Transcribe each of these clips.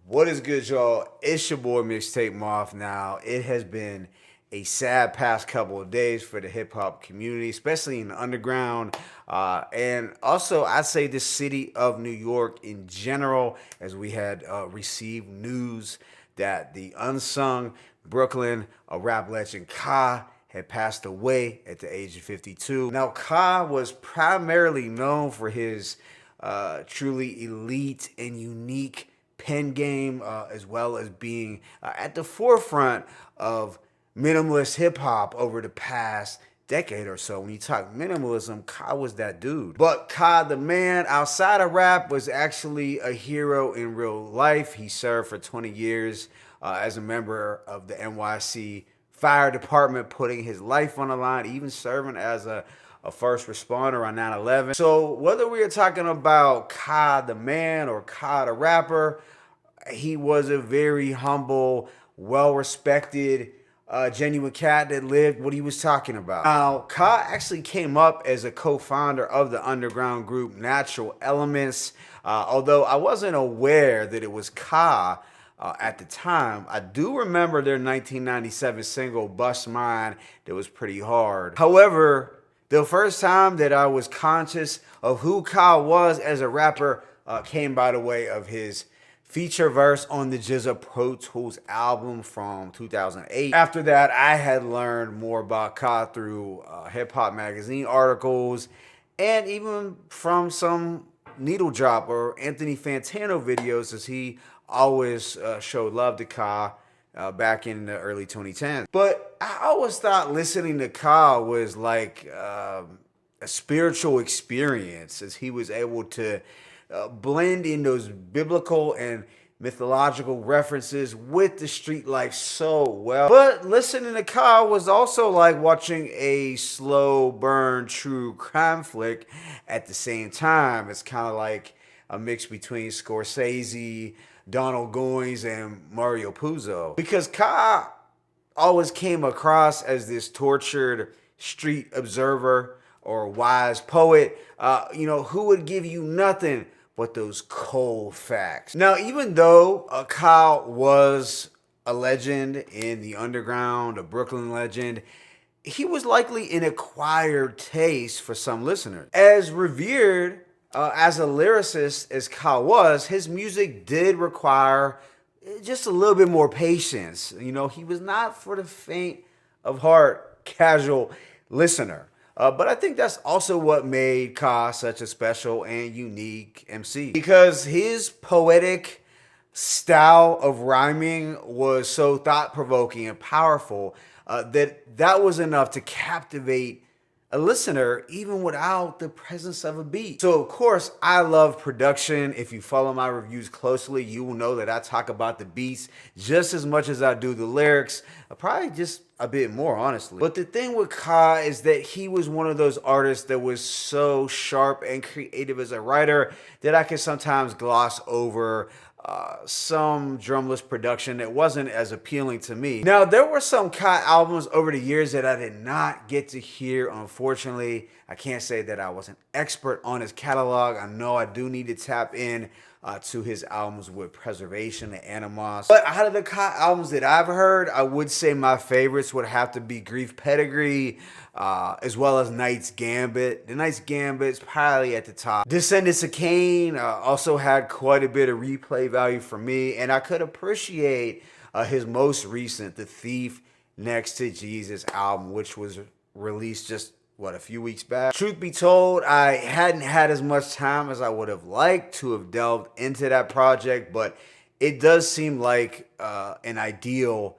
What is good, y'all? It's your boy Mixtape Moth. Now, it has been a sad past couple of days for the hip hop community, especially in the underground. And also, I'd say the city of New York in general, as we had received news that the unsung Brooklyn rap legend Ka had passed away at the age of 52. Now, Ka was primarily known for his truly elite and unique pen game, as well as being at the forefront of minimalist hip-hop over the past decade or so. When you talk minimalism, Ka was that dude. But Ka, the man outside of rap, was actually a hero in real life. He served for 20 years as a member of the NYC Fire Department, putting his life on the line, even serving as a first responder on 9/11. So whether we are talking about Ka the man or Ka the rapper, he was a very humble, well-respected, genuine cat that lived what he was talking about. Now, Ka actually came up as a co-founder of the underground group Natural Elements. Although I wasn't aware that it was Ka at the time, I do remember their 1997 single, Bust Mine, that was pretty hard. However, the first time that I was conscious of who Ka was as a rapper came by the way of his feature verse on the GZA Pro Tools album from 2008. After that, I had learned more about Ka through hip hop magazine articles and even from some Needle Drop or Anthony Fantano videos, as he always showed love to Ka back in the early 2010s. But I always thought listening to Ka was like a spiritual experience, as he was able to blend in those biblical and mythological references with the street life so well. But listening to Ka was also like watching a slow burn true crime flick at the same time. It's kind of like a mix between Scorsese, Donald Goines, and Mario Puzo. Because Ka always came across as this tortured street observer or wise poet, who would give you nothing but those cold facts. Now, even though Ka was a legend in the underground, a Brooklyn legend, he was likely an acquired taste for some listeners. As revered as a lyricist as Ka was, his music did require just a little bit more patience. He was not for the faint of heart casual listener. But I think that's also what made Ka such a special and unique MC, because his poetic style of rhyming was so thought-provoking and powerful that was enough to captivate a listener even without the presence of a beat. So of course, I love production. If you follow my reviews closely, you will know that I talk about the beats just as much as I do the lyrics, probably just a bit more, honestly. But the thing with Ka is that he was one of those artists that was so sharp and creative as a writer that I could sometimes gloss over some drumless production that wasn't as appealing to me. Now, there were some Ka albums over the years that I did not get to hear, unfortunately. I can't say that I was an expert on his catalog. I know I do need to tap in to his albums with Preservation and Animos. But out of the Ka albums that I've heard, I would say my favorites would have to be Grief Pedigree, as well as Knight's Gambit. The Knight's Gambit's probably at the top. Descendants of Cain also had quite a bit of replay value for me, and I could appreciate his most recent, The Thief Next to Jesus album, which was released just a few weeks back. Truth be told, I hadn't had as much time as I would have liked to have delved into that project, but it does seem like an ideal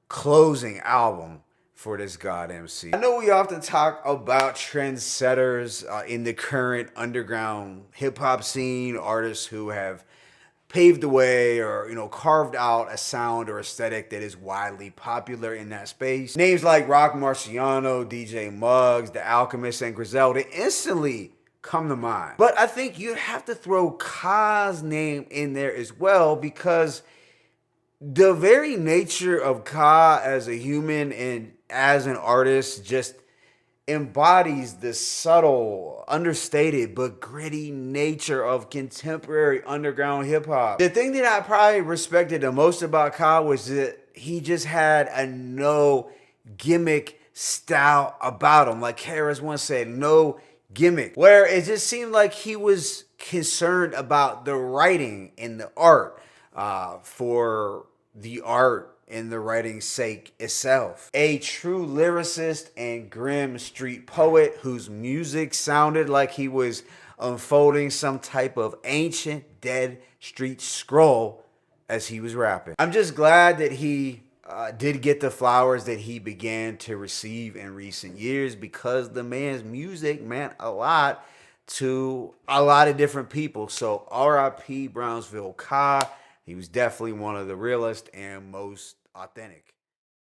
closing album for this god MC. I know we often talk about trendsetters in the current underground hip-hop scene, artists who have paved the way or carved out a sound or aesthetic that is widely popular in that space. Names like Rock Marciano, DJ Muggs, The Alchemist, and Griselda instantly come to mind. But I think you have to throw Ka's name in there as well, because the very nature of Ka as a human and as an artist just embodies the subtle, understated, but gritty nature of contemporary underground hip hop. The thing that I probably respected the most about Ka was that he just had a no gimmick style about him. Like Harris once said, no gimmick. Where it just seemed like he was concerned about the writing and the art for the art and the writing's sake itself. A true lyricist and grim street poet whose music sounded like he was unfolding some type of ancient dead street scroll as he was rapping. I'm just glad that he did get the flowers that he began to receive in recent years, because the man's music meant a lot to a lot of different people. So RIP BrownsvilleKa. He was definitely one of the realest and most authentic.